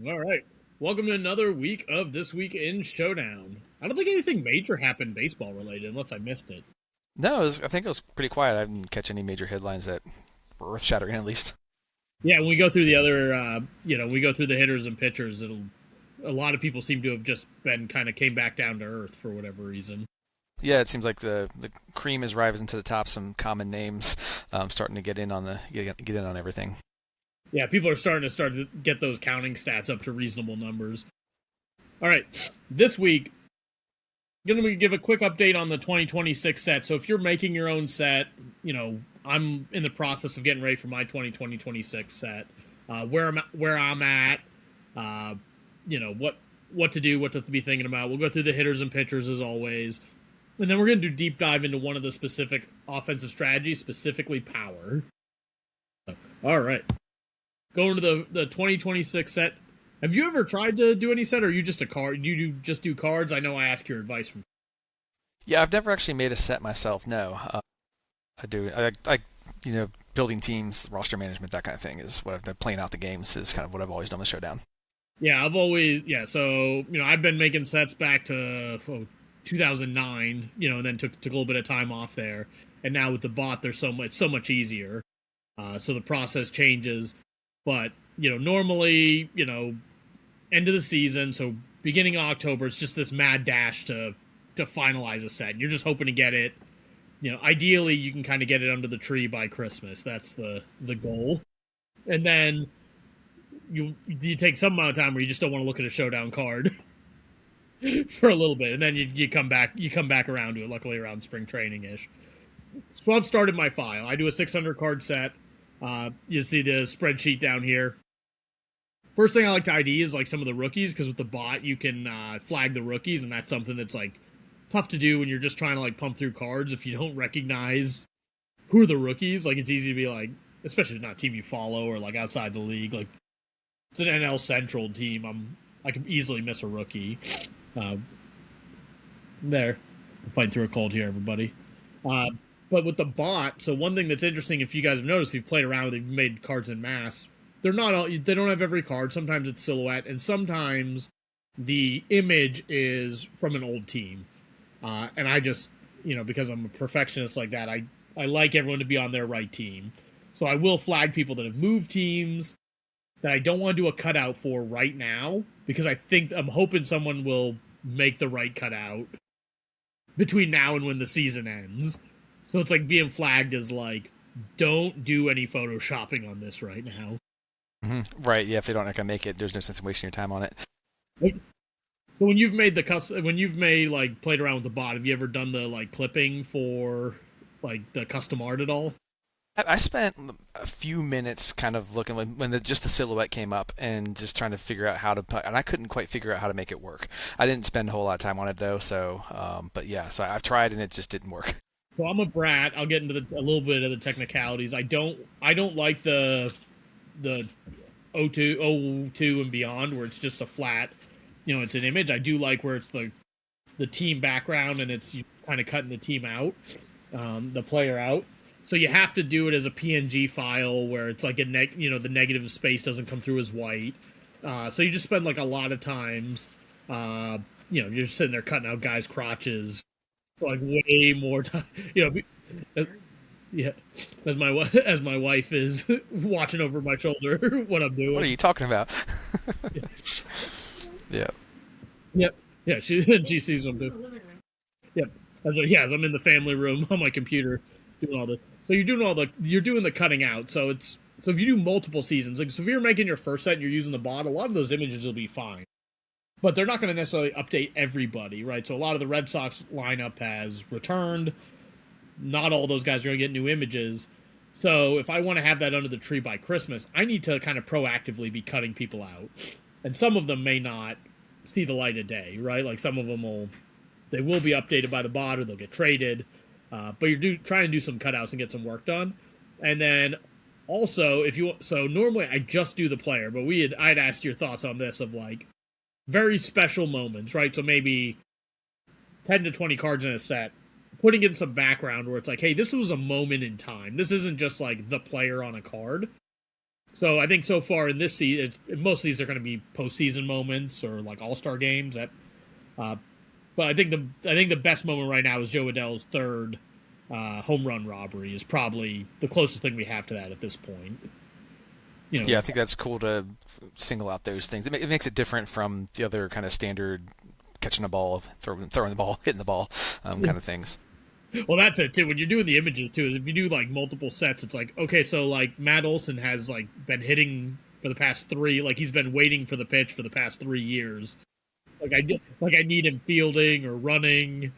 All right. Welcome to another week of This Week in Showdown. I don't think anything major happened baseball related, unless I missed it. No, I think it was pretty quiet. I didn't catch any major headlines that were earth shattering, at least. Yeah, when we go through the other, we go through the hitters and pitchers. A lot of people seem to have just been kind of came back down to earth for whatever reason. Yeah, it seems like the cream is rising to the top. Some common names starting to get in on everything. Yeah, people are starting to get those counting stats up to reasonable numbers. All right, this week, going to give a quick update on the 2026 set. So if you're making your own set, I'm in the process of getting ready for my 2026 set. Where I'm at, uh, what to do, what to be thinking about. We'll go through the hitters and pitchers as always, and then we're going to do deep dive into one of the specific offensive strategies, specifically power. All right, going to the 2026 set. Have you ever tried to do any set, or are you just a card? Just do cards? I know I ask your advice from. Yeah, I've never actually made a set myself. No, I do. Building teams, roster management, that kind of thing is what I've been playing out the games. Is kind of what I've always done with Showdown. Yeah, I've always So I've been making sets back to 2009. And then took a little bit of time off there, and now with the bot, there's so much easier. So the process changes, but normally end of the season, so beginning of October, it's just this mad dash to finalize a set. You're just hoping to get it. Ideally, you can kind of get it under the tree by Christmas. That's the goal, and then you take some amount of time where you just don't want to look at a showdown card for a little bit, and then you come back around to it. Luckily, around spring training ish. So I've started my file. I do a 600 card set. You see the spreadsheet down here. First thing I like to ID is like some of the rookies, because with the bot you can flag the rookies, and that's something that's like tough to do when you're just trying to like pump through cards. If you don't recognize who are the rookies, like it's easy to be like, especially if it's not a team you follow or like outside the league, like it's an NL Central team. I can easily miss a rookie. Uh, there, I'm fighting through a cold here, everybody. Uh, but with the bot, so one thing that's interesting, if you guys have noticed, if you've played around with it, you've made cards in mass. They're not all, they don't have every card. Sometimes it's silhouette, and sometimes the image is from an old team. And I just, because I'm a perfectionist like that, I like everyone to be on their right team. So I will flag people that have moved teams that I don't want to do a cutout for right now, because I'm hoping someone will make the right cutout between now and when the season ends. So it's like being flagged as like, don't do any photoshopping on this right now. Right? Yeah, if they don't gonna make it, there's no sense in wasting your time on it. Like, so when you've made like played around with the bot, have you ever done the like clipping for like the custom art at all? I spent a few minutes kind of looking when just the silhouette came up and just trying to figure out how to put, and I couldn't quite figure out how to make it work. I didn't spend a whole lot of time on it though, so but yeah, so I've tried and it just didn't work. So I'm a brat. I'll get into a little bit of the technicalities. I don't like the O2 and beyond where it's just a flat, it's an image. I do like where it's the team background and it's you kind of cutting the team out, the player out. So you have to do it as a PNG file where it's like the negative space doesn't come through as white. So you just spend like a lot of times, you're just sitting there cutting out guys' crotches for like way more time. Yeah, as my wife is watching over my shoulder what I'm What are doing. you talking about? Yeah. Yep. Yeah, she sees what I'm doing. Yep. As I'm in the family room on my computer doing all the. So you're doing the cutting out. So if you do multiple seasons, like so if you're making your first set and you're using the bot, a lot of those images will be fine. But they're not going to necessarily update everybody, right? So a lot of the Red Sox lineup has returned. Not all those guys are going to get new images. So if I want to have that under the tree by Christmas, I need to kind of proactively be cutting people out. And some of them may not see the light of day, right? Like some of them will be updated by the bot or they'll get traded. But you're trying to do some cutouts and get some work done. And then also, so normally I just do the player, but I'd asked your thoughts on this of like very special moments, right? So maybe 10 to 20 cards in a set, putting in some background where it's like, hey, this was a moment in time. This isn't just like the player on a card. So I think so far in this season, most of these are going to be postseason moments or like All-Star games. Uh, but I think the best moment right now is Joe Adell's third home run robbery is probably the closest thing we have to that at this point. You know, Yeah, I think that's cool to single out those things. It makes it different from the other kind of standard catching a ball, throwing the ball, hitting the ball, kind of things. well, that's it too. When you're doing the images too, if you do like multiple sets, it's like okay, so like Matt Olson has like been hitting for the past three, like he's been waiting for the pitch for the past 3 years. Like I need him fielding or running.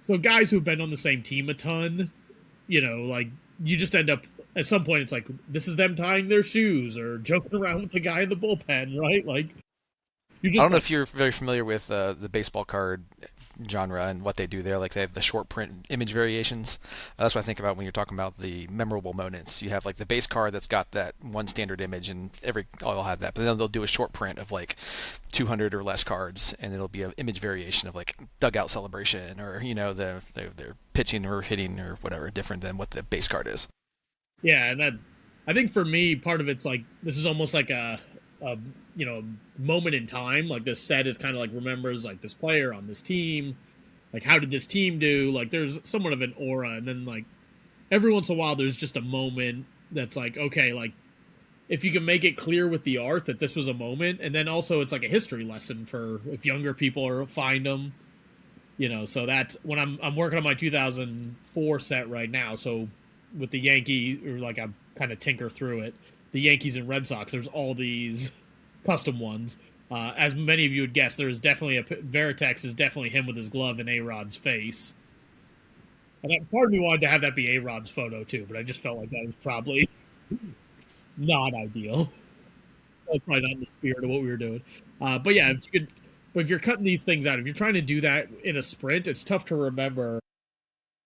So guys who've been on the same team a ton, like you just end up at some point. It's like this is them tying their shoes or joking around with the guy in the bullpen, right? Like you I just don't know like if you're very familiar with the baseball card genre and what they do there. Like they have the short print image variations. That's what I think about when you're talking about the memorable moments. You have like the base card that's got that one standard image, and all have that. But then they'll do a short print of like 200 or less cards, and it'll be an image variation of like dugout celebration or they're pitching or hitting or whatever, different than what the base card is. yeah, and that I think for me part of it's like this is almost like a moment in time. Like this set is kind of like remembers like this player on this team. Like how did this team do? Like there's somewhat of an aura, and then like every once in a while there's just a moment that's like okay, like if you can make it clear with the art that this was a moment, and then also it's like a history lesson for if younger people are find them. So that's when I'm working on my 2004 set right now. So with the Yankee, or like I'm kind of tinker through it, the Yankees and Red Sox, there's all these custom ones. As many of you would guess, there is definitely Veritex is definitely him with his glove in A-Rod's face. And part of me wanted to have that be A-Rod's photo too, but I just felt like that was probably not ideal. That's probably not in the spirit of what we were doing. But yeah, if you're cutting these things out, if you're trying to do that in a sprint, it's tough to remember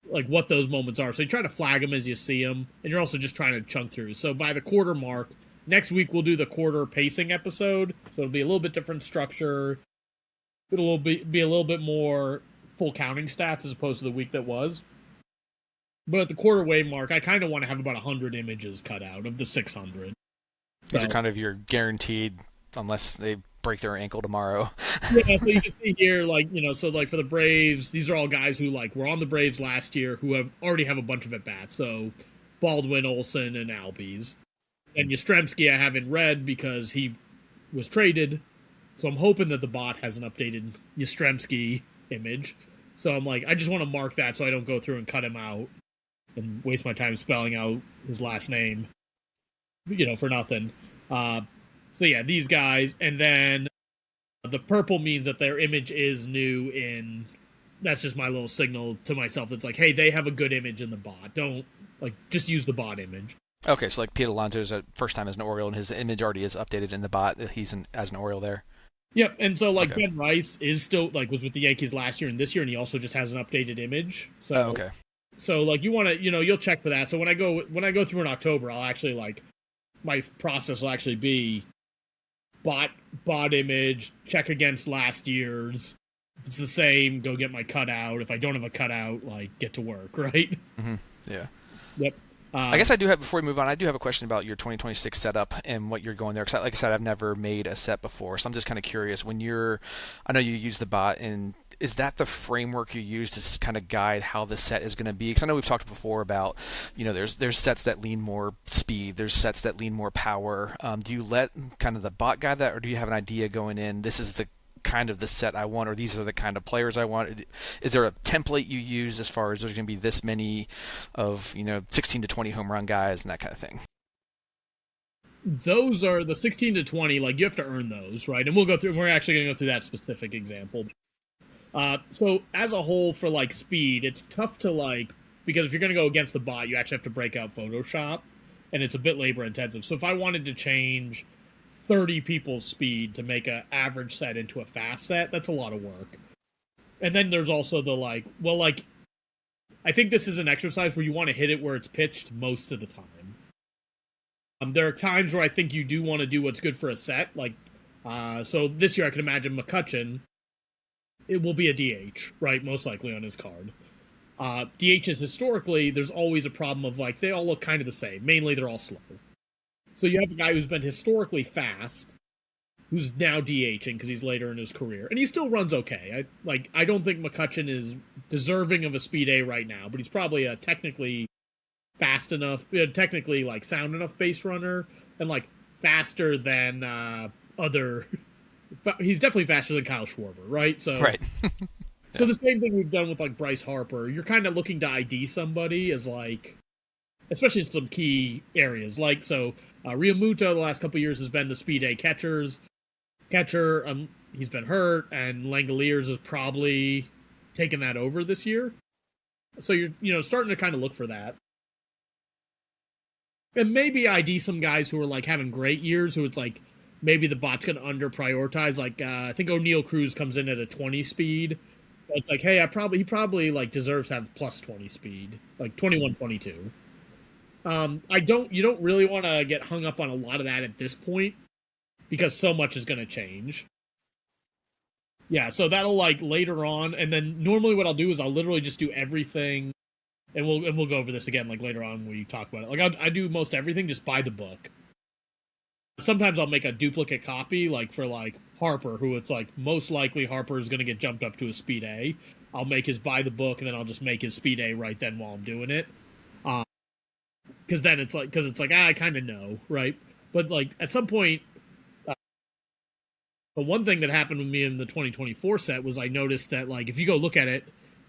like what those moments are. So you try to flag them as you see them, and you're also just trying to chunk through. So by the quarter mark, next week we'll do the quarter pacing episode. So it'll be a little bit different structure. It'll be a little bit more full counting stats as opposed to the week that was. But at the quarter way mark, I kind of want to have about 100 images cut out of the 600. These are kind of your guaranteed, unless they break their ankle tomorrow. Yeah, so you can see here, so like for the Braves, these are all guys who like were on the Braves last year who already have a bunch of at bats. So Baldwin, Olson, and Albies. And Yastrzemski I have in red because he was traded. So I'm hoping that the bot has an updated Yastrzemski image. So I'm like, I just want to mark that so I don't go through and cut him out and waste my time spelling out his last name, for nothing. So yeah, these guys, and then the purple means that their image is new in. That's just my little signal to myself. That's like, hey, they have a good image in the bot. Don't just use the bot image. Okay, so like Pete Alonso's first time as an Oriole, and his image already is updated in the bot. He's as an Oriole there. Yep, and so like okay. Ben Rice is still was with the Yankees last year and this year, and he also just has an updated image. So okay. So like you want to you'll check for that. So when I go through in October, I'll actually my process will actually be bot image, check against last year's. If it's the same, go get my cutout. If I don't have a cutout, get to work, right? Mm-hmm. Yeah. Yep. I guess I do have, before we move on, I do have a question about your 2026 setup and what you're going there. Because like I said, I've never made a set before, so I'm just kind of curious. I know you use the bot, and is that the framework you use to kind of guide how the set is going to be? Because I know we've talked before about, there's sets that lean more speed, there's sets that lean more power. Do you let kind of the bot guide that, or do you have an idea going in? This is the kind of the set I want, or these are the kind of players I want? Is there a template you use as far as there's going to be this many of 16 to 20 home run guys and that kind of thing? Those are the 16 to 20. You have to earn those, right? And we're actually going to go through that specific example. So as a whole for speed, it's tough to because if you're going to go against the bot, you actually have to break out Photoshop, and it's a bit labor intensive. So if I wanted to change 30 people's speed to make an average set into a fast set, that's a lot of work. And then there's also the I think this is an exercise where you want to hit it where it's pitched most of the time. There are times where I think you do want to do what's good for a set. So this year I can imagine McCutcheon, it will be a DH, right? Most likely on his card. DHs historically, there's always a problem of they all look kind of the same. Mainly they're all slow. So you have a guy who's been historically fast, who's now DHing because he's later in his career, and he still runs okay. I don't think McCutcheon is deserving of a speed A right now, but he's probably a technically fast enough, technically like sound enough base runner, and like faster than other. He's definitely faster than Kyle Schwarber, right? So right. So the same thing we've done with like Bryce Harper. You're kind of looking to ID somebody as like, especially in some key areas. Like so, Realmuto the last couple of years has been the speed A catcher. He's been hurt, and Langoliers has probably taken that over this year. So you're starting to kind of look for that. And maybe ID some guys who are like having great years, who it's like maybe the bot's going to under prioritize. Like I think O'Neal Cruz comes in at a 20 speed. It's like, hey, he probably like deserves to have plus 20 speed, like 21, 22. You don't really want to get hung up on a lot of that at this point because so much is going to change. Yeah, so that'll like later on, and then normally what I'll do is I'll literally just do everything, and we'll go over this again like later on when you talk about it. Like I do most everything just by the book. Sometimes I'll make a duplicate copy, like for like Harper, who it's like most likely Harper is going to get jumped up to a speed A. I'll make his by the book, and then I'll just make his speed A right then while I'm doing it. Because then it's like I kind of know, right? But like at some point, the one thing that happened with me in the 2024 set was I noticed that like if you go look at it,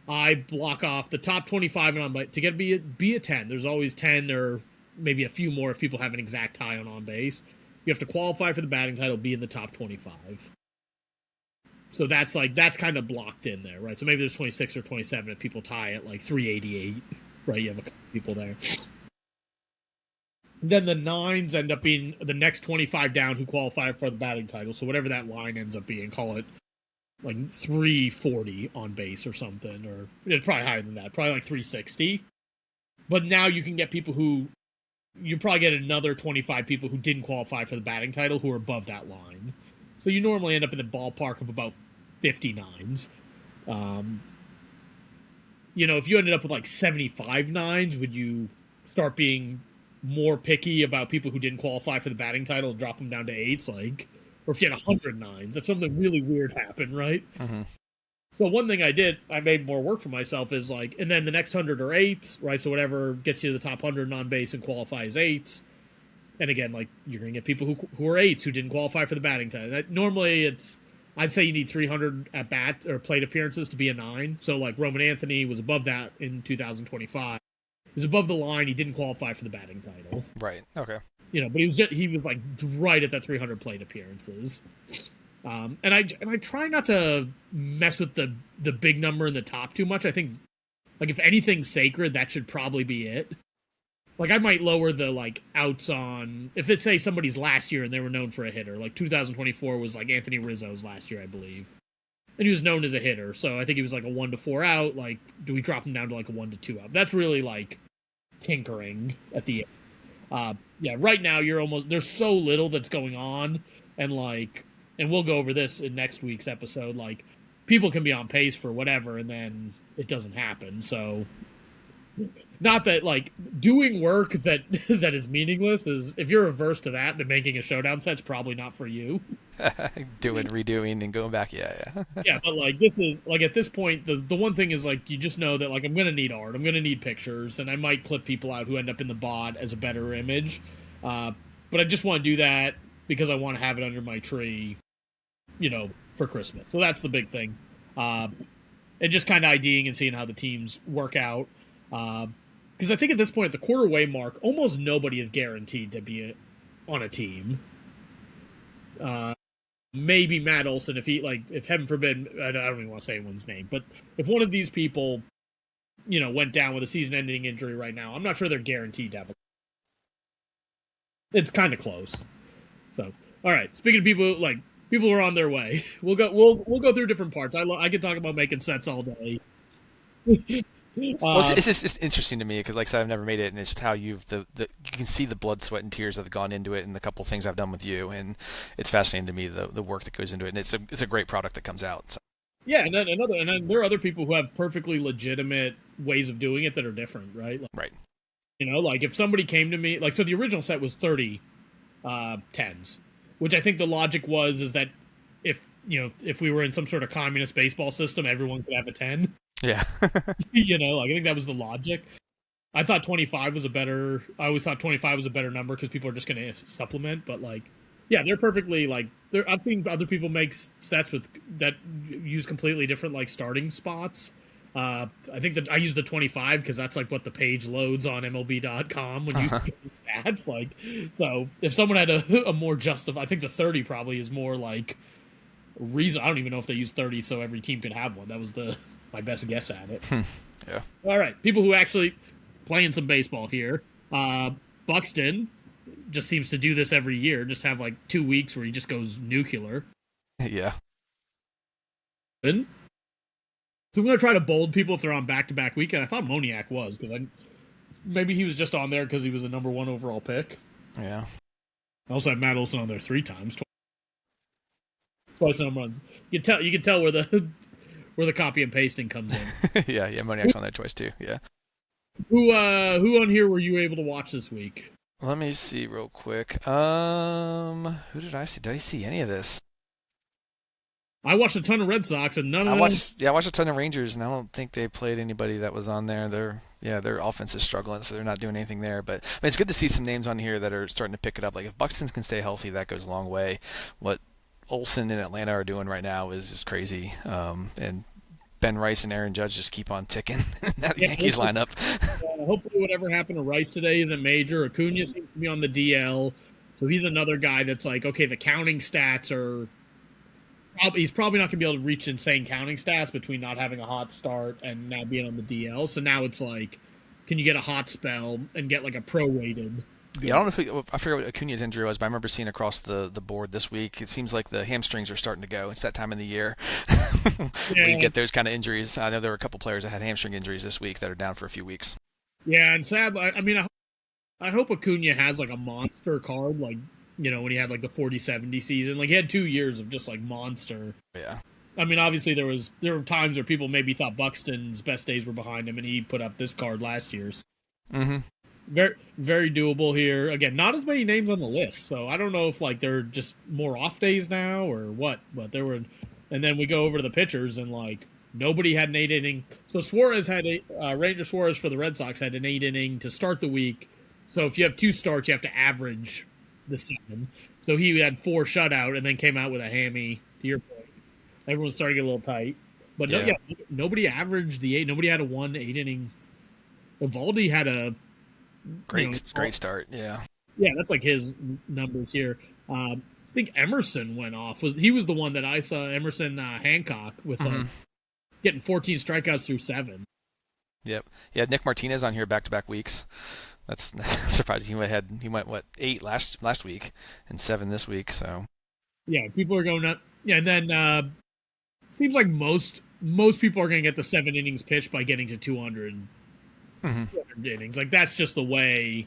I block off the top 25 and to get be a 10. There's always 10 or maybe a few more if people have an exact tie on base. You have to qualify for the batting title, be in the top 25. So that's kind of blocked in there, right? So maybe there's 26 or 27 if people tie at like 388, right? You have a couple people there. Then the 9s end up being the next 25 down who qualify for the batting title. So whatever that line ends up being, call it like 340 on base or something, or it's probably higher than that, probably like 360. But now you can get people who you probably get another 25 people who didn't qualify for the batting title who are above that line. So you normally end up in the ballpark of about 59s. If you ended up with like 75 9s, would you start being more picky about people who didn't qualify for the batting title and drop them down to 8s? Like, or if you had 100 9s, if something really weird happened, right? Mm-hmm. So one thing I made more work for myself is like, and then the next 100 are 8s, right? So whatever gets you to the top 100 on base and qualifies 8s. And again, like you're going to get people who are 8s who didn't qualify for the batting title. Normally I'd say you need 300 at bat or plate appearances to be a 9. So like Roman Anthony was above that in 2025. He was above the line. He didn't qualify for the batting title. Right. Okay. But he was like right at that 300 plate appearances. And I try not to mess with the big number in the top too much. I think like if anything's sacred, that should probably be it. Like I might lower the like outs on if it's say somebody's last year and they were known for a hitter. Like 2024 was like Anthony Rizzo's last year, I believe. And he was known as a hitter, so I think he was like a 1 to 4 out. Like, do we drop him down to like a 1 to 2 out? That's really like tinkering at the end. Yeah, right now there's so little that's going on, and we'll go over this in next week's episode. Like, people can be on pace for whatever, and then it doesn't happen. So, not that like doing work that is meaningless is if you're averse to that, then making a showdown set's probably not for you. Doing, redoing, and going back. Yeah. Yeah, but like this is like at this point, the one thing is like you just know that like I'm gonna need art, I'm gonna need pictures, and I might clip people out who end up in the bot as a better image. But I just want to do that because I want to have it under my tree, for Christmas. So that's the big thing. And just kind of IDing and seeing how the teams work out. Because I think at this point, at the quarter way mark, almost nobody is guaranteed to be on a team. Maybe Matt Olson, if heaven forbid, I don't even want to say anyone's name, but if one of these people, went down with a season-ending injury right now, I'm not sure they're guaranteed to have it's kind of close. So, all right. Speaking of people who are on their way, we'll go through different parts. I could talk about making sets all day. It's just interesting to me because, like I said, I've never made it, and it's just how you can see the blood, sweat, and tears that have gone into it, and the couple things I've done with you, and it's fascinating to me the work that goes into it, and it's a great product that comes out. So. Yeah, and then there are other people who have perfectly legitimate ways of doing it that are different, right? Right. Like if somebody came to me, so the original set was 30 tens, which I think the logic is that if we were in some sort of communist baseball system, everyone could have a 10. Yeah. I think that was the logic. I thought 25 was I always thought 25 was a better number because people are just going to supplement, but yeah, they're perfectly I've seen other people make sets that use completely different starting spots. I think that I use the 25 because that's what the page loads on MLB.com when you get the stats. So if someone had a more I think the 30 probably is more reason. I don't even know if they use 30 so every team could have one. That was my best guess at it. Yeah. All right, people who actually playing some baseball here. Buxton just seems to do this every year. Just have 2 weeks where he just goes nuclear. Yeah. So I'm going to try to bold people if they're on back-to-back weekend. I thought Moniak was because maybe he was just on there because he was a number 1 overall pick. Yeah. I also have Matt Olson on there 3 times, twice home runs. You can tell where the copy and pasting comes in. yeah, Moniak's on there twice too. Yeah. Who on here were you able to watch this week? Let me see real quick. Who did I see? Did I see any of this? I watched a ton of Red Sox and none of I watched a ton of Rangers, and I don't think they played anybody that was on there. Their offense is struggling, so they're not doing anything there. But it's good to see some names on here that are starting to pick it up. If Buxton can stay healthy, that goes a long way. What Olsen and Atlanta are doing right now is just crazy. And Ben Rice and Aaron Judge just keep on ticking in that Yankees lineup. Hopefully whatever happened to Rice today isn't major. Acuna seems to be on the DL, so he's another guy that's okay, the counting stats are... He's probably not going to be able to reach insane counting stats between not having a hot start and now being on the DL. So now it's can you get a hot spell and get a prorated? Yeah, I don't know I forget what Acuna's injury was, but I remember seeing across the board this week. It seems like the hamstrings are starting to go. It's that time of the year where you get those kind of injuries. I know there were a couple players that had hamstring injuries this week that are down for a few weeks. Yeah, and sadly, I hope Acuna has a monster card, when he had the 40-70 season. He had 2 years of just monster. Yeah. Obviously there were times where people maybe thought Buxton's best days were behind him, and he put up this card last year. Mm-hmm. Very, very doable here. Again, not as many names on the list, so I don't know if they're just more off days now or what. But there were, and then we go over to the pitchers and nobody had an 8 inning. So Suarez had Ranger Suarez for the Red Sox had an 8 inning to start the week. So if you have 2 starts, you have to average the 7. So he had 4 shutout and then came out with a hammy. To your point, everyone's starting to get a little tight. But nobody averaged the 8. Nobody had a 1 8 inning. Evaldi had a great start. Yeah, that's his numbers here. I think Emerson went off. He was the one that I saw, Emerson Hancock, with getting 14 strikeouts through 7. Yep. Yeah, Nick Martinez on here back-to-back weeks. That's surprising. He went 8 last week and 7 this week. So yeah, people are going up. Yeah, and then seems like most people are going to get the 7 innings pitched by getting to 200. 200 innings. That's just the way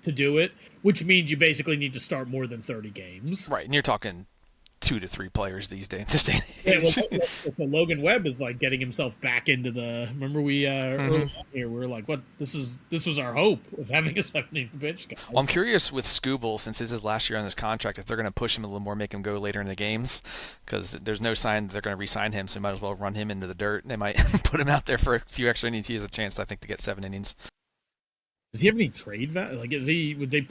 to do it, which means you basically need to start more than 30 games. Right, and you're talking 2 to 3 players this day and age. Yeah, so Logan Webb is getting himself back into the. Remember we early on here we were what this was our hope of having a 7-inning pitch guy. Well, I'm curious with Scooble, since this is last year on his contract, if they're going to push him a little more, make him go later in the games, because there's no sign that they're going to re-sign him, so they might as well run him into the dirt. They might put him out there for a few extra innings. He has a chance, I think, to get 7 innings. Does he have any trade value? Would they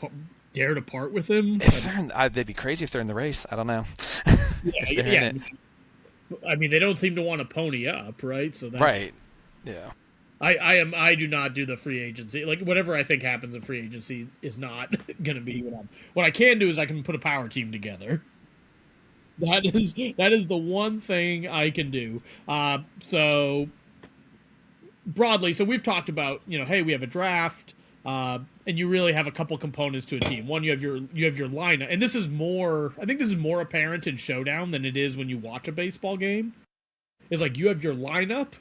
dare to part with him? If they're they'd be crazy if they're in the race. I don't know. Yeah. They don't seem to want to pony up, right? So that's right. Yeah. I do not do the free agency. Whatever I think happens in free agency is not going to be what I can do is I can put a power team together. That is the one thing I can do. So broadly, so we've talked about, hey, we have a draft. And you really have a couple components to a team. One, you have your lineup, and this is more. I think this is more apparent in Showdown than it is when you watch a baseball game. Is you have your lineup,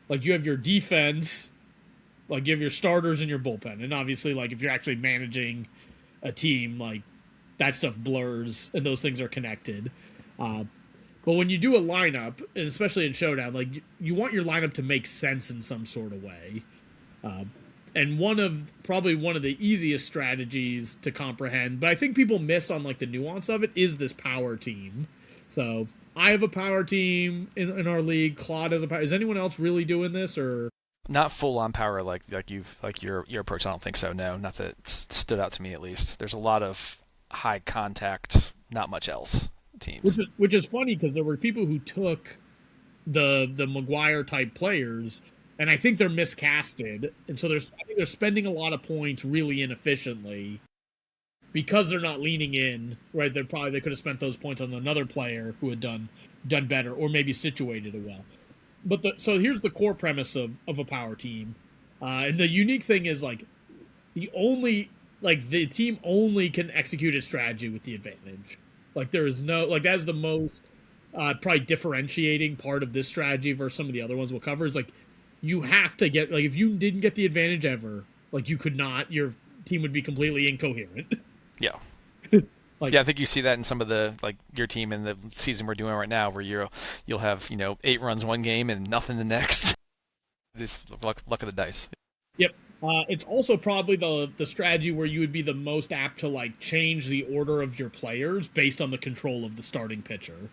you have your defense, you have your starters and your bullpen, and obviously, if you're actually managing a team, that stuff blurs and those things are connected. But when you do a lineup, and especially in Showdown, you want your lineup to make sense in some sort of way. And probably one of the easiest strategies to comprehend, but I think people miss on like the nuance of it, is this power team. So I have a power team in our league. Claude has a power. Is anyone else really doing this, or Not full on power like your approach. I don't think so. No, not that it stood out to me at least. There's a lot of high contact, not much else teams. which is funny because there were people who took the Maguire type players, and I think they're miscasted, and so I think they're spending a lot of points really inefficiently because they're not leaning in. Right, they could have spent those points on another player who had done better, or maybe situated it well. But so here's the core premise of a power team, and the unique thing is like the team only can execute its strategy with the advantage. Like there is no that's the most probably differentiating part of this strategy versus some of the other ones we'll cover, is like you have to get, like, if you didn't get the advantage ever, like your team would be completely incoherent. Yeah. Like, yeah, I think you see that in some of the, like, your team in the season we're doing right now, where you'll have 8 runs one game and nothing the next. It's luck of the dice. Yep. It's also probably the strategy where you would be the most apt to like change the order of your players based on the control of the starting pitcher.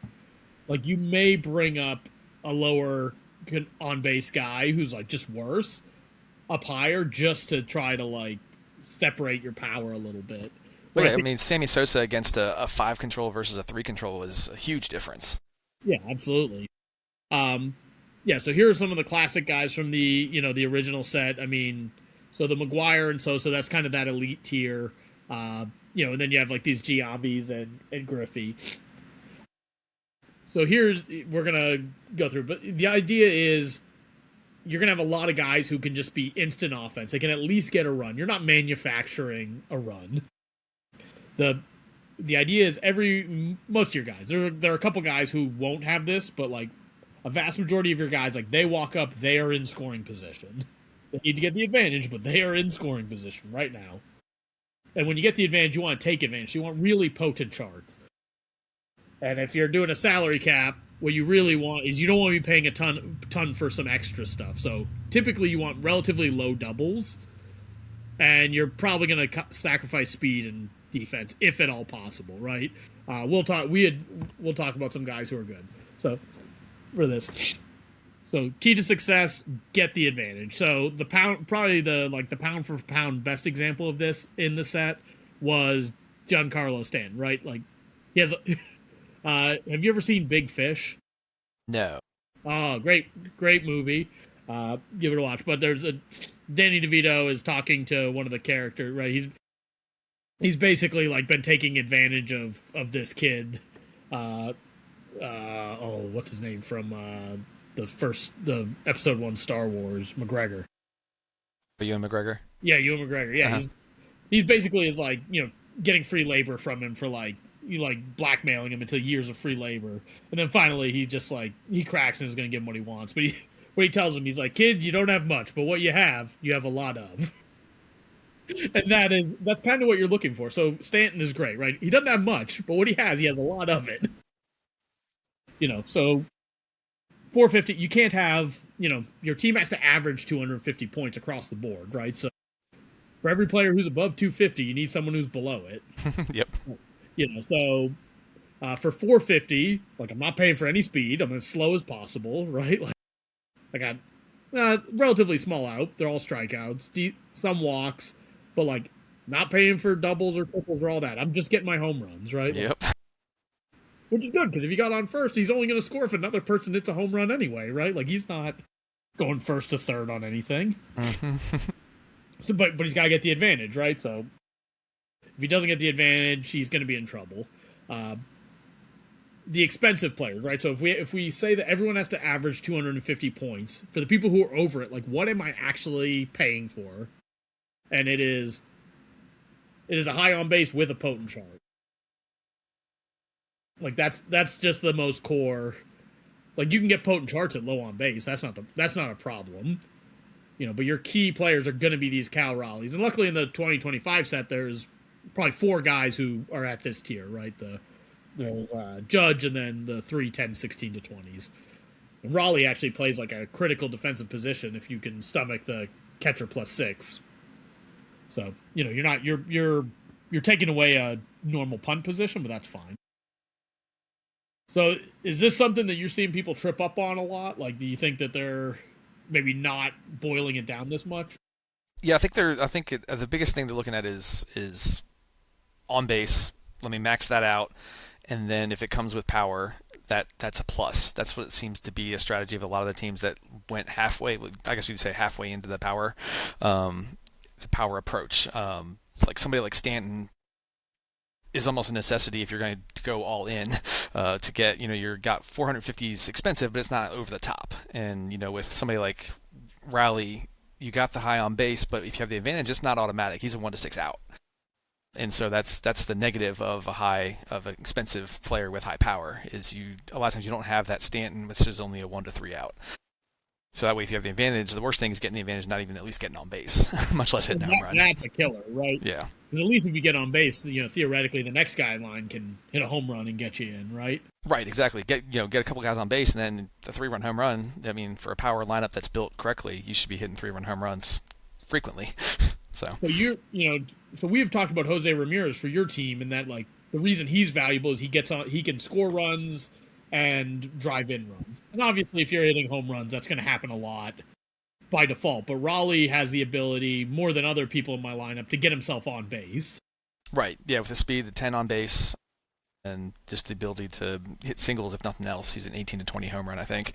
Like you may bring up a lower on base guy who's like just worse up higher just to try to like separate your power a little bit. Well, yeah, I mean, Sammy Sosa against a 5 control versus a 3 control is a huge difference. Yeah, absolutely. Yeah, so here are some of the classic guys from the original set. I mean, so the Maguire and Sosa, that's kind of that elite tier. And then you have like these Giambis and Griffey. So we're gonna go through, but the idea is you're gonna have a lot of guys who can just be instant offense. They can at least get a run. You're not manufacturing a run. The idea is most of your guys. There are a couple guys who won't have this, but like a vast majority of your guys, like they walk up, they are in scoring position. They need to get the advantage, but they are in scoring position right now. And when you get the advantage, you want to take advantage. You want really potent charts. And if you're doing a salary cap, what you really want is you don't want to be paying a ton for some extra stuff. So typically you want relatively low doubles, and you're probably going to sacrifice speed and defense if at all possible, right? We'll talk about some guys who are good. So for this, so key to success, get the advantage. So the pound for pound best example of this in the set was Giancarlo Stanton, right? Like he has. Have you ever seen Big Fish? No. Oh, great movie. Give it a watch. But Danny DeVito is talking to one of the characters, right? He's basically like been taking advantage of this kid. What's his name from the episode 1 Star Wars, McGregor. Ewan McGregor? Yeah, Ewan McGregor. Yeah, he's basically is like, getting free labor from him for like blackmailing him into years of free labor, and then finally he just like he cracks and is going to give him what he wants. But what he tells him, he's like, "Kid, you don't have much, but what you have a lot of." And that's kind of what you're looking for. So Stanton is great, right? He doesn't have much, but what he has a lot of it. So 450, you can't have, your team has to average 250 points across the board, right? So for every player who's above 250, you need someone who's below it. Yep. So for 450, like I'm not paying for any speed. I'm as slow as possible, right? Like I got relatively small out. They're all strikeouts, some walks, but like not paying for doubles or triples or all that. I'm just getting my home runs, right? Yep. Which is good, because if he got on first, he's only going to score if another person hits a home run anyway, right? Like he's not going first to third on anything. Mm-hmm. So, but he's got to get the advantage, right? So if he doesn't get the advantage, he's going to be in trouble. The expensive players, right? So if we say that everyone has to average 250 points, for the people who are over it, like what am I actually paying for? And it is a high on base with a potent chart. Like that's just the most core. Like you can get potent charts at low on base. That's not a problem. But your key players are going to be these Cal Raleighs. And luckily in the 2025 set, there's probably 4 guys who are at this tier, right? There's Judge, and then the 3, 10, 16 to 20s. And Raleigh actually plays like a critical defensive position if you can stomach the catcher +6, So you're taking away a normal punt position, but that's fine. So is this something that you're seeing people trip up on a lot? Like, do you think that they're maybe not boiling it down this much? Yeah, the biggest thing they're looking at is on base. Let me max that out, and then if it comes with power, that's a plus. That's what it seems to be a strategy of a lot of the teams that went halfway. I guess you'd say halfway into the power approach. Like somebody like Stanton is almost a necessity if you're going to go all in to get, you're got 450 is expensive, but it's not over the top. And with somebody like Raleigh, you got the high on base, but if you have the advantage, it's not automatic. He's a 1-6 out. And so that's the negative of an expensive player with high power is a lot of times you don't have that Stanton, which is only a 1-3 out. So that way, if you have the advantage, the worst thing is getting the advantage, not even at least getting on base, much less hitting a home run. That's a killer, right? Yeah. Because at least if you get on base, theoretically, the next guy in line can hit a home run and get you in, right? Right, exactly. Get a couple guys on base, and then the 3-run home run. I mean, for a power lineup that's built correctly, you should be hitting 3-run home runs frequently. So so we have talked about Jose Ramirez for your team, and that like the reason he's valuable is he can score runs and drive in runs. And obviously, if you're hitting home runs, that's going to happen a lot by default. But Raleigh has the ability, more than other people in my lineup, to get himself on base. Right. Yeah, with the speed, the 10 on base, and just the ability to hit singles, if nothing else. He's an 18-20 home run, I think.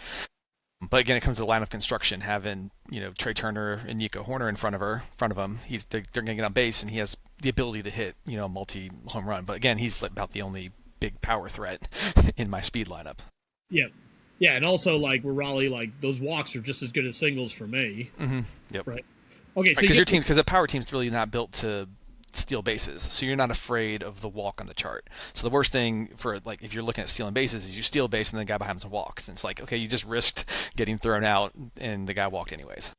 But again, it comes to the lineup construction. Having Trey Turner and Nico Horner in front of him, they're going to get on base, and he has the ability to hit multi home run. But again, he's about the only big power threat in my speed lineup. Yeah, yeah, and also like with Raleigh, like those walks are just as good as singles for me. Mm-hmm. Yep. Right. Okay, so because the power team's really not built to steal bases, so you're not afraid of the walk on the chart. So the worst thing for like if you're looking at stealing bases is you steal a base and the guy behind him walks, and it's like okay, you just risked getting thrown out and the guy walked anyways.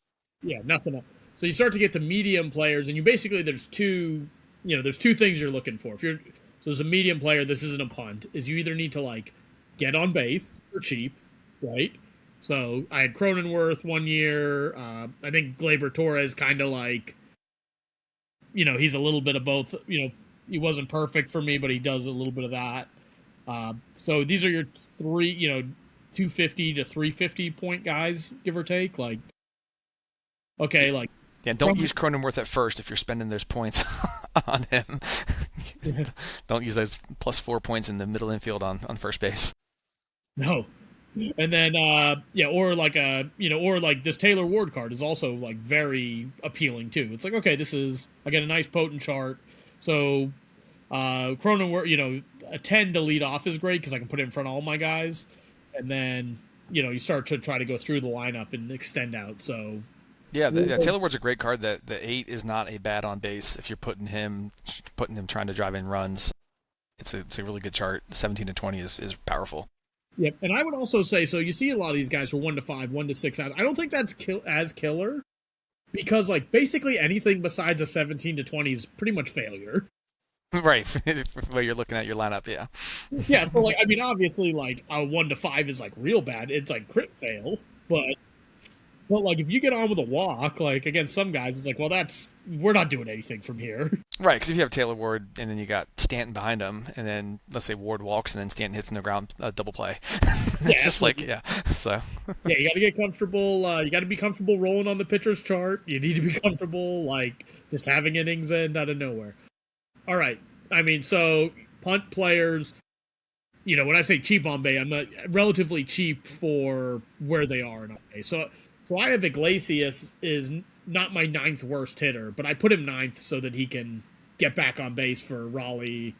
Yeah, nothing else. So you start to get to medium players, and you basically there's two things you're looking for. So as a medium player, this isn't a punt. Is you either need to like get on base for cheap, right? So I had Cronenworth 1 year. I think Gleyber Torres kind of like, he's a little bit of both. He wasn't perfect for me, but he does a little bit of that. So these are your three, 250 to 350 point guys, give or take. Like, okay, like. Yeah, don't use Cronenworth at first if you're spending those points on him. Don't use those +4 points in the middle infield on first base. No. And then or like this Taylor Ward card is also like very appealing too. It's like, okay, I get a nice potent chart. So Cronenworth, a 10 to lead off is great because I can put it in front of all my guys. And then, you start to try to go through the lineup and extend out. So yeah, Taylor Ward's a great card. The 8 is not a bad on base if you're putting him trying to drive in runs. It's a really good chart. 17-20 is powerful. Yep, and I would also say, so you see a lot of these guys who are 1-5, 1-6 out. I don't think that's as killer because like basically anything besides a 17-20 is pretty much failure. Right, the way you're looking at your lineup, yeah. Yeah, so like I mean, obviously like a 1-5 is like real bad. It's like crit fail, but like if you get on with a walk, like against some guys, it's like, well, we're not doing anything from here. Right, because if you have Taylor Ward and then you got Stanton behind him, and then let's say Ward walks and then Stanton hits in the ground, double play. It's just like so. Yeah, you got to get comfortable. You got to be comfortable rolling on the pitcher's chart. You need to be comfortable like just having innings end out of nowhere. All right, I mean, so punt players. When I say cheap on base, I'm not relatively cheap for where they are on base. So I have Iglesias is not my 9th worst hitter, but I put him 9th so that he can get back on base for Raleigh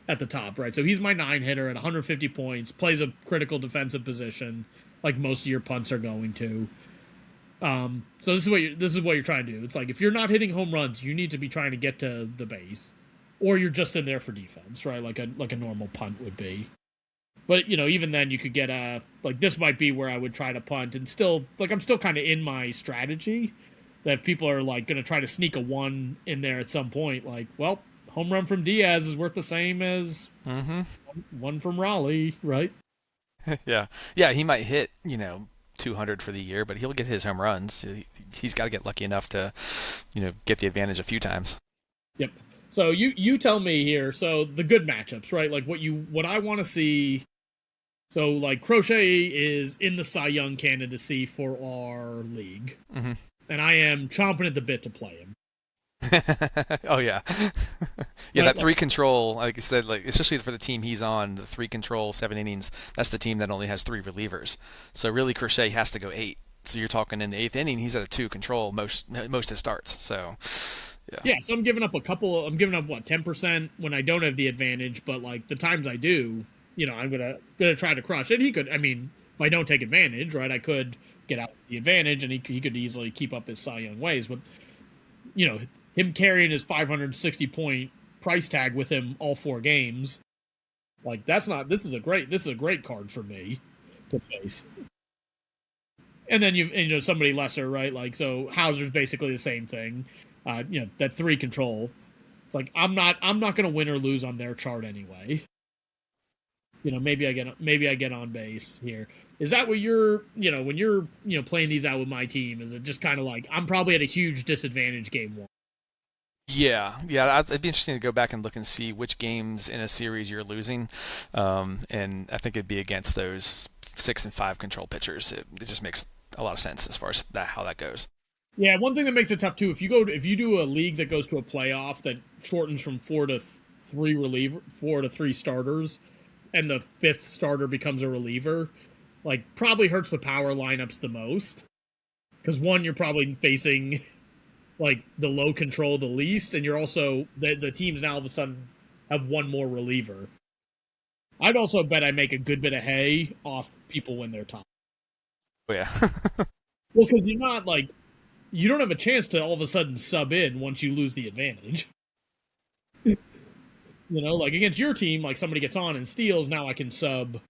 at the top, right? So he's my 9 hitter at 150 points, plays a critical defensive position, like most of your punts are going to. So this is what you're trying to do. It's like if you're not hitting home runs, you need to be trying to get to the base, or you're just in there for defense, right? Like a normal punt would be. But, even then you could get this might be where I would try to punt and still, like, I'm still kind of in my strategy that if people are, like, going to try to sneak a 1 in there at some point, like, well, home run from Diaz is worth the same as one from Raleigh, right? Yeah. Yeah, he might hit, 200 for the year, but he'll get his home runs. He's got to get lucky enough to, get the advantage a few times. Yep. So you tell me here. So the good matchups, right? Like what I want to see. So like Crochet is in the Cy Young candidacy for our league, mm-hmm. and I am chomping at the bit to play him. Oh yeah, yeah. That 3 control, like I said, like especially for the team he's on, the 3 control 7 innings. That's the team that only has 3 relievers. So really, Crochet has to go 8. So you're talking in the 8th inning, he's at a 2 control most of his starts. So yeah. Yeah. So I'm giving up I'm giving up what 10% when I don't have the advantage, but like the times I do, I'm gonna try to crush it. He could. I mean, if I don't take advantage, right, I could get out the advantage, and he could easily keep up his Cy Young ways, but him carrying his 560 point price tag with him all 4 games, like this is a great card for me to face. And then somebody lesser, right? Like so Hauser's basically the same thing. That 3 control. It's like I'm not gonna win or lose on their chart anyway. Maybe I get on base here. Is that what you're when you're playing these out with my team? Is it just kind of like I'm probably at a huge disadvantage game 1? Yeah. It'd be interesting to go back and look and see which games in a series you're losing, and I think it'd be against those 6 and 5 control pitchers. It just makes a lot of sense as far as how that goes. Yeah, one thing that makes it tough too, if you do a league that goes to a playoff that shortens from 4 to 3 starters, and the 5th starter becomes a reliever, like probably hurts the power lineups the most. Because one, you're probably facing like the low control the least, and you're also the teams now all of a sudden have 1 more reliever. I'd also bet I make a good bit of hay off people when they're top. Oh yeah. Well, because you're not like you don't have a chance to all of a sudden sub in once you lose the advantage. Like against your team, like somebody gets on and steals, now I can sub.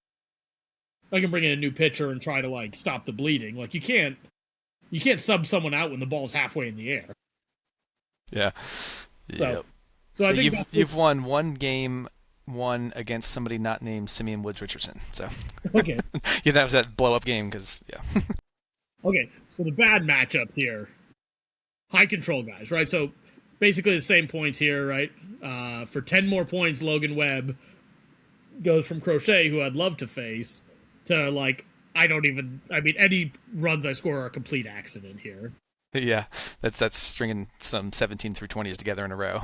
I can bring in a new pitcher and try to like stop the bleeding. Like you can't sub someone out when the ball's halfway in the air. Yeah. So I think you've won 1 game 1 against somebody not named Simeon Woods Richardson. So okay. Yeah, that was that blow up game because yeah. Okay, so the bad matchups here, high control guys, right? So basically the same points here, right? For 10 more points, Logan Webb goes from Crochet, who I'd love to face, to like any runs I score are a complete accident here. Yeah, that's stringing some 17 through 20s together in a row.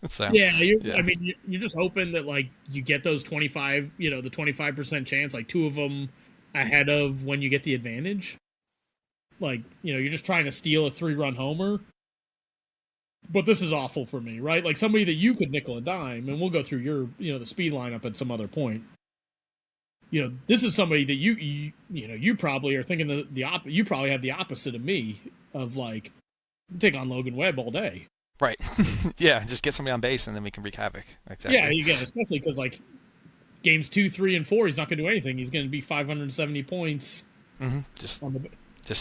So I mean, you're just hoping that like you get those 25, the 25% chance, like 2 of them ahead of when you get the advantage. Like, you're just trying to steal a 3-run homer. But this is awful for me, right? Like somebody that you could nickel and dime, and we'll go through your, the speed lineup at some other point. This is somebody that you probably are thinking you probably have the opposite of me of like, take on Logan Webb all day. Right. Yeah, just get somebody on base and then we can wreak havoc. Exactly. Yeah, again, especially because like games 2, 3, and 4, he's not going to do anything. He's going to be 570 points. Mm-hmm. Just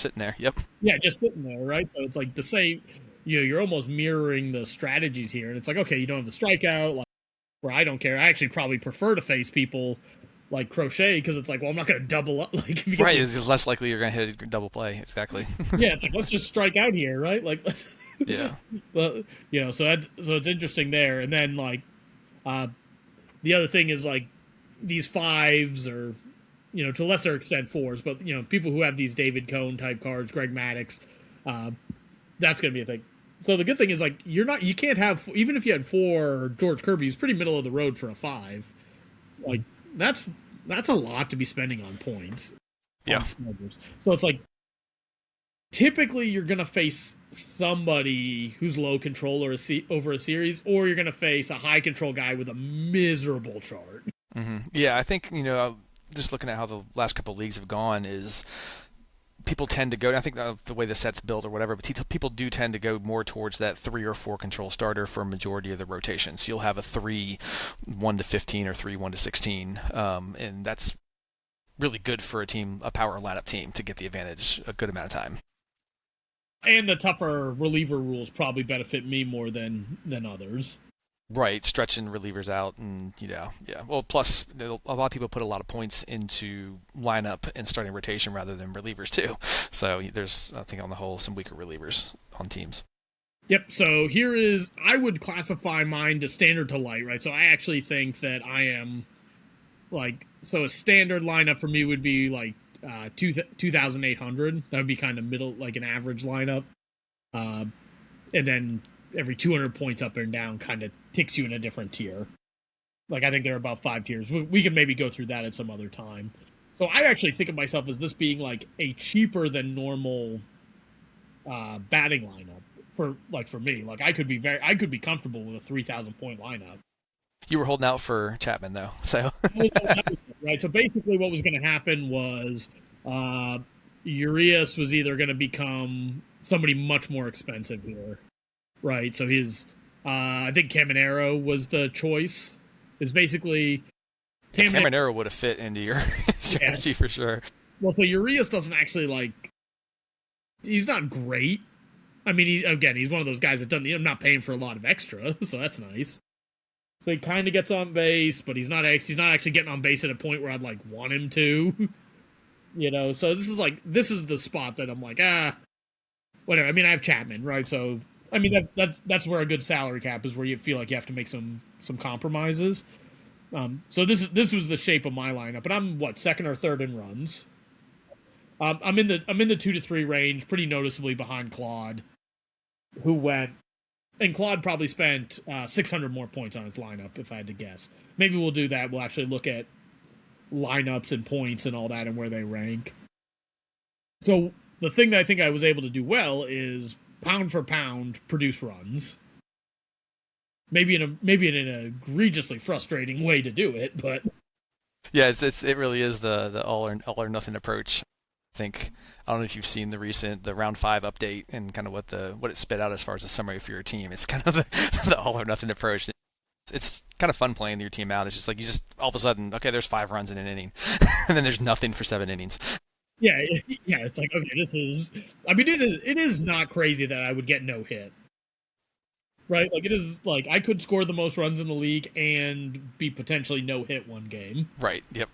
sitting there. Yep. Yeah, just sitting there, right? So it's like the same. You're almost mirroring the strategies here, and it's like, okay, you don't have the strikeout, like, where I don't care. I actually probably prefer to face people like Crochet because it's like, well, I'm not going to double up. Like, right, it's less likely you're going to hit a double play. Exactly. Yeah, it's like let's just strike out here, right? Like, yeah. So it's interesting there, and then like, the other thing is like these 5s or to a lesser extent 4s, but people who have these David Cohn type cards, Greg Maddux, that's going to be a thing. So the good thing is like you can't have, even if you had 4 George Kirby, who's pretty middle of the road for a 5. Like that's a lot to be spending on points. Yeah. So it's like typically you're going to face somebody who's low control over a series, or you're going to face a high control guy with a miserable chart. Mm-hmm. Yeah, I think just looking at how the last couple of leagues have gone is people tend to go, I think the way the set's built or whatever, but people do tend to go more towards that 3 or 4 control starter for a majority of the rotation. So you'll have a 3 1 to 15 or 3 1 to 16, and that's really good for a power lineup team to get the advantage a good amount of time. And the tougher reliever rules probably benefit me more than others. Right, stretching relievers out, and yeah. Well, plus a lot of people put a lot of points into lineup and starting rotation rather than relievers too. So there's, I think, on the whole, some weaker relievers on teams. Yep. So I would classify mine to standard to light, right? So I actually think that I am so a standard lineup for me would be like 2,800. That would be kind of middle, like an average lineup. Uh, and then every 200 points up and down kind of ticks you in a different tier. Like, I think there are about 5 tiers. We could maybe go through that at some other time. So I actually think of myself as this being like a cheaper than normal batting lineup for me. Like, I could be comfortable with a 3,000 point lineup. You were holding out for Chapman though, so Right. So basically, what was going to happen was Urias was either going to become somebody much more expensive here, right? So I think Caminero was the choice. Is basically Caminero would have fit into your strategy for sure. Well, so Urias doesn't actually he's not great. I mean, he's one of those guys that doesn't. I'm not paying for a lot of extra, so that's nice. So he kind of gets on base, but he's not actually getting on base at a point where I'd want him to. So this is the spot that I'm whatever. I mean, I have Chapman, right? So I mean that's where a good salary cap is, where you feel like you have to make some compromises. So this was the shape of my lineup, and I'm second or third in runs. I'm in the 2 to 3 range, pretty noticeably behind Claude, who went. And Claude probably spent 600 more points on his lineup, if I had to guess. Maybe we'll do that. We'll actually look at lineups and points and all that and where they rank. So the thing that I think I was able to do well is pound for pound produce runs. Maybe in an egregiously frustrating way to do it, but yeah, it really is the all or nothing approach. I don't know if you've seen the round 5 update and kind of what it spit out as far as a summary for your team. It's kind of the all or nothing approach. It's kind of fun playing your team out. It's just you just all of a sudden, okay, there's 5 runs in an inning, and then there's nothing for 7 innings. Yeah. It's okay, this is. I mean, it is not crazy that I would get no hit. Right, it is I could score the most runs in the league and be potentially no hit one game. Right. Yep.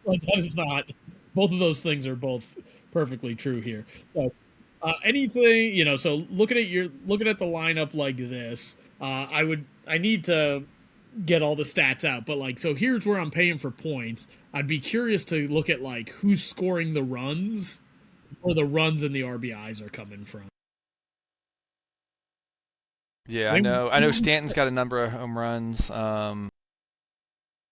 That is not. Both of those things are both perfectly true here. So anything, so looking at the lineup like this, I need to get all the stats out, but so here's where I'm paying for points. I'd be curious to look at who's scoring the runs, or the runs and the RBIs are coming from. Yeah, I know Stanton's got a number of home runs.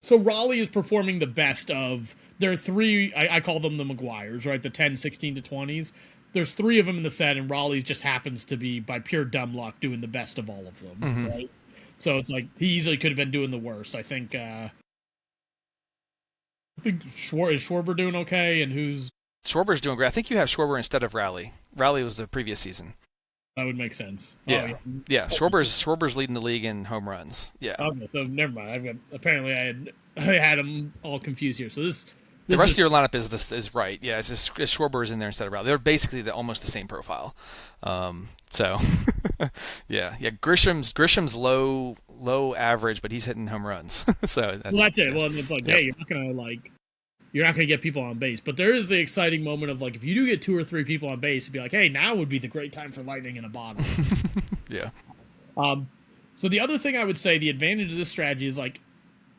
So Raleigh is performing the best of their 3, I call them the Maguires, right? The 10, 16 to 20s. There's 3 of them in the set, and Raleigh's just happens to be, by pure dumb luck, doing the best of all of them, right? So it's he easily could have been doing the worst. I think is Schwarber doing okay, and who's... Schwarber's doing great. I think you have Schwarber instead of Raleigh. Raleigh was the previous season. That would make sense. Yeah, yeah. Schwarber's leading the league in home runs. Yeah. Okay, so never mind. Apparently I had them all confused here. So the rest of your lineup is right. Yeah, it's just Schwarber is in there instead of Raleigh. They're basically almost the same profile. So yeah. Grisham's low average, but he's hitting home runs. So that's it. Well, it's hey, you're not gonna get people on base, but there is the exciting moment of if you do get 2 or 3 people on base, it'd be hey, now would be the great time for lightning in a bottle. Yeah. So the other thing I would say, the advantage of this strategy is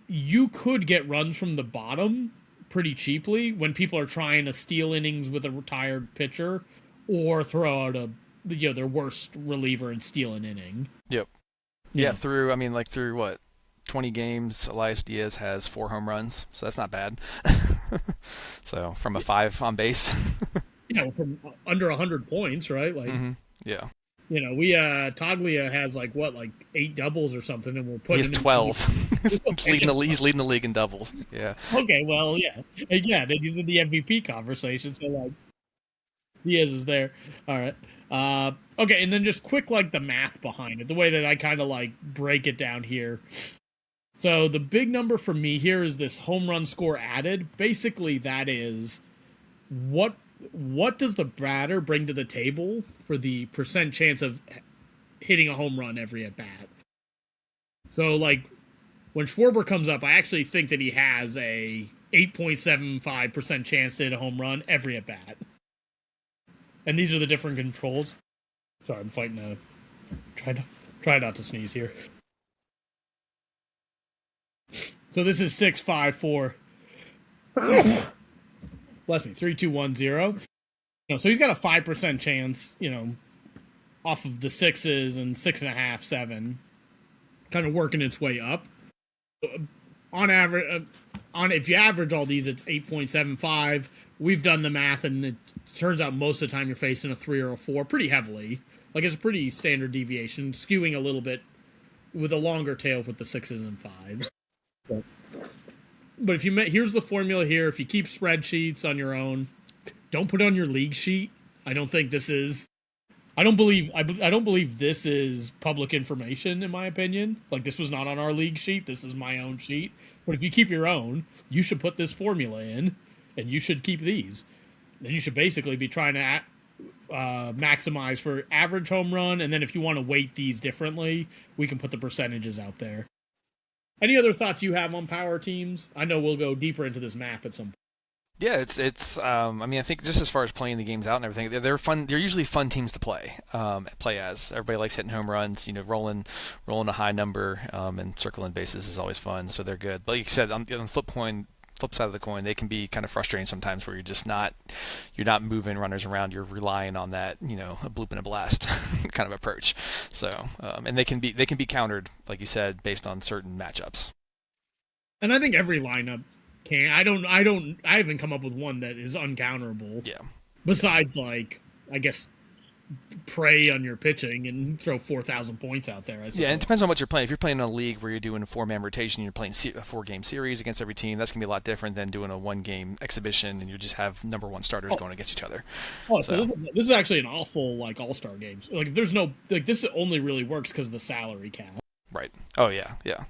you could get runs from the bottom pretty cheaply when people are trying to steal innings with a retired pitcher, or throw out their worst reliever and steal an inning. Yep. Yeah. Through what? 20 games, Elias Diaz has 4 home runs, so that's not bad. So from a 5 on base. From under 100 points, right? Yeah. We Toglia has 8 doubles or something, and we'll put. He has 12. He's leading the league in doubles. Yeah. Okay, well, yeah. Again, he's in the MVP conversation, so Diaz is there. All right. Okay, and then just quick the math behind it, the way that I kind of break it down here. So the big number for me here is this home run score added. Basically, that is what does the batter bring to the table for the percent chance of hitting a home run every at bat. So, like, when Schwarber comes up, I actually think that he has a 8.75% chance to hit a home run every at bat. And these are the different controls. Sorry, I'm fighting a... Try not to sneeze here. So this is 6, 5, 4. Bless me. 3, 2, 1, 0. So he's got a 5% chance, off of the 6s and 6.5, 7, kind of working its way up. On average, if you average all these, it's 8.75. We've done the math, and it turns out most of the time you're facing a 3 or a 4 pretty heavily. Like, it's a pretty standard deviation, skewing a little bit with a longer tail with the 6s and 5s. But here's the formula here. If you keep spreadsheets on your own, don't put it on your league sheet. I don't believe this is public information, in my opinion. Like, this was not on our league sheet. This is my own sheet. But if you keep your own, you should put this formula in, and you should keep these. Then you should basically be trying to maximize for average home run, and then if you want to weight these differently, we can put the percentages out there. Any other thoughts you have on power teams? I know we'll go deeper into this math at some point. Yeah, it's. I mean, I think just as far as playing the games out and everything, they're fun. They're usually fun teams to play. Play as everybody likes hitting home runs. Rolling a high number and circling bases is always fun. So they're good. But like you said, on the flip side of the coin, they can be kind of frustrating sometimes, where you're not moving runners around. You're relying on that, a bloop and a blast kind of approach. So, and they can be countered, like you said, based on certain matchups. And I think every lineup can. I haven't come up with one that is uncounterable. Yeah. Besides, like, I guess, prey on your pitching and throw 4,000 points out there. Yeah, and it depends on what you're playing. If you're playing in a league where you're doing a 4-man rotation, you're playing a 4-game series against every team, that's going to be a lot different than doing a 1-game exhibition and you just have number 1 starters going against each other. Oh, so this is actually an awful, like, all-star game. Like, if there's no... Like, this only really works because of the salary cap. Right. Oh, yeah. Yeah,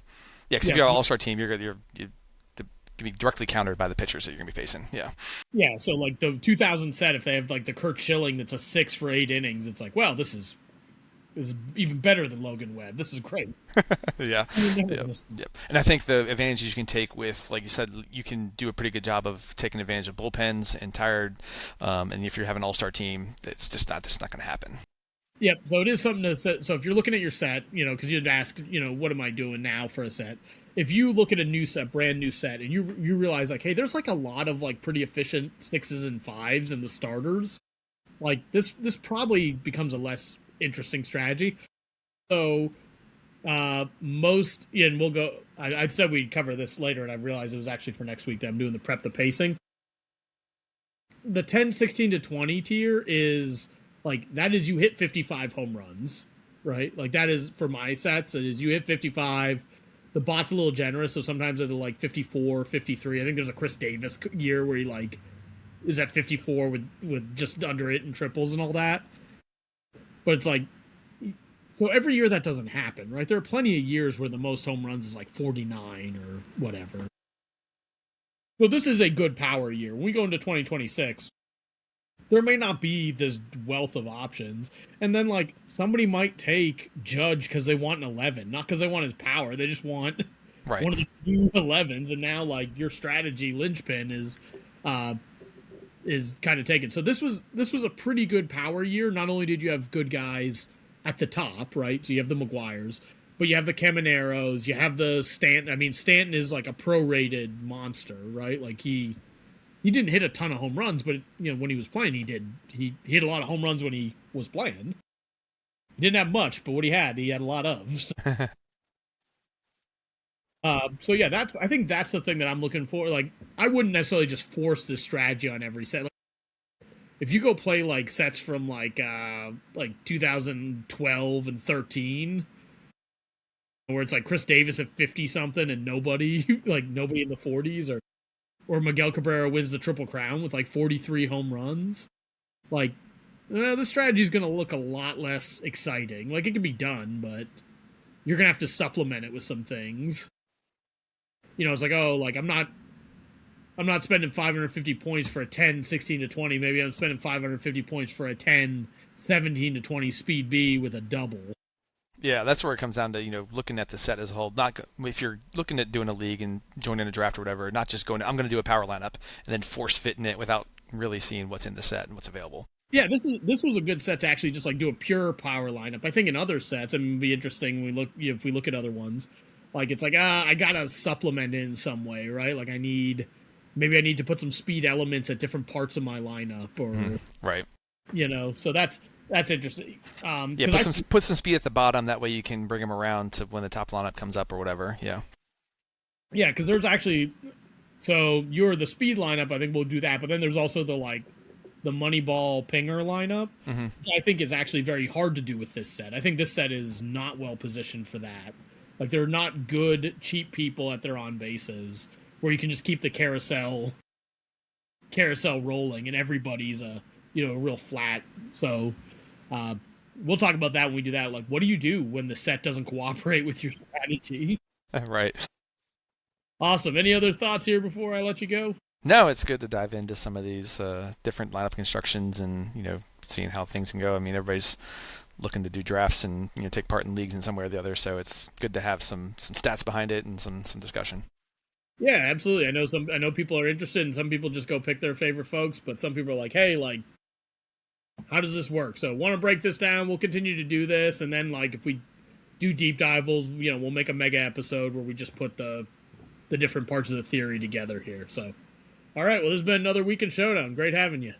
because if you're an all-star team, you're going to be directly countered by the pitchers that you're going to be facing. Yeah. Yeah, so, like, the 2000 set, if they have, like, the Kurt Schilling that's a 6 for 8 innings, it's like, well, this is even better than Logan Webb. This is great. Yeah. Yep. And I think the advantages you can take with, like you said, you can do a pretty good job of taking advantage of bullpens and tired. And if you have an all-star team, it's not going to happen. Yep. So it is something to set. So if you're looking at your set, because you'd ask, what am I doing now for a set? If you look at a new set, brand new set, and you realize, like, hey, there's, like, a lot of, like, pretty efficient 6s and 5s in the starters, like, this probably becomes a less interesting strategy. So and we'll go, I said we'd cover this later, and I realized it was actually for next week that I'm doing the pacing. The 10, 16 to 20 tier is, like, that is you hit 55 home runs, right? Like, that is, for my sets, it is you hit 55. The bot's a little generous, so sometimes they're like 54, 53. I think there's a Chris Davis year where he, like, is at 54 with just under it and triples and all that. But it's like, so every year that doesn't happen, right? There are plenty of years where the most home runs is like 49 or whatever. So this is a good power year. When we go into 2026, there may not be this wealth of options. And then, like, somebody might take Judge because they want an 11, not because they want his power. They just want one of the few 11s. And now, like, your strategy linchpin is kind of taken. So this was a pretty good power year. Not only did you have good guys at the top, right? So you have the Maguires, but you have the Camaneros, you have the Stanton. I mean, Stanton is like a prorated monster, right? Like, he didn't hit a ton of home runs, but when he was playing, he did. He hit a lot of home runs when he was playing. He didn't have much, but what he had a lot of. So yeah, I think that's the thing that I'm looking for. Like, I wouldn't necessarily just force this strategy on every set. Like, if you go play, like, sets from like 2012 and 13, where it's like Chris Davis at 50 something and nobody in the 40s, or Miguel Cabrera wins the Triple Crown with like 43 home runs, like, this strategy is going to look a lot less exciting. Like, it can be done, but you're going to have to supplement it with some things. It's like, oh, like, I'm not spending 550 points for a 10, 16 to 20. Maybe I'm spending 550 points for a 10, 17 to 20 speed B with a double. Yeah, that's where it comes down to, looking at the set as a whole. Not if you're looking at doing a league and joining a draft or whatever, not just going, I'm going to do a power lineup and then force fitting it without really seeing what's in the set and what's available. Yeah, this was a good set to actually just like do a pure power lineup. I think in other sets, and it'd be interesting when we look if we look at other ones, like it's like I gotta supplement in some way, right? Like maybe I need to put some speed elements at different parts of my lineup, or right. So that's interesting. Yeah, put some speed at the bottom. That way you can bring them around to when the top lineup comes up or whatever. Yeah. Yeah, because there's actually you're the speed lineup. I think we'll do that, but then there's also the Moneyball Pinger lineup, which I think is actually very hard to do with this set. I think this set is not well positioned for that. Like, they're not good, cheap people at their on bases where you can just keep the carousel rolling and everybody's real flat. So we'll talk about that when we do that. Like, what do you do when the set doesn't cooperate with your strategy? Right. Awesome. Any other thoughts here before I let you go? No, it's good to dive into some of these different lineup constructions and seeing how things can go. I mean, everybody's looking to do drafts and take part in leagues in some way or the other, so it's good to have some stats behind it and some discussion. Yeah, absolutely. I know people are interested, and some people just go pick their favorite folks, but some people are like, hey, like, how does this work? So want to break this down, we'll continue to do this, and then like if we do deep dive, we'll make a mega episode where we just put the different parts of the theory together here. So all right, well, this has been another week in Showdown. Great having you.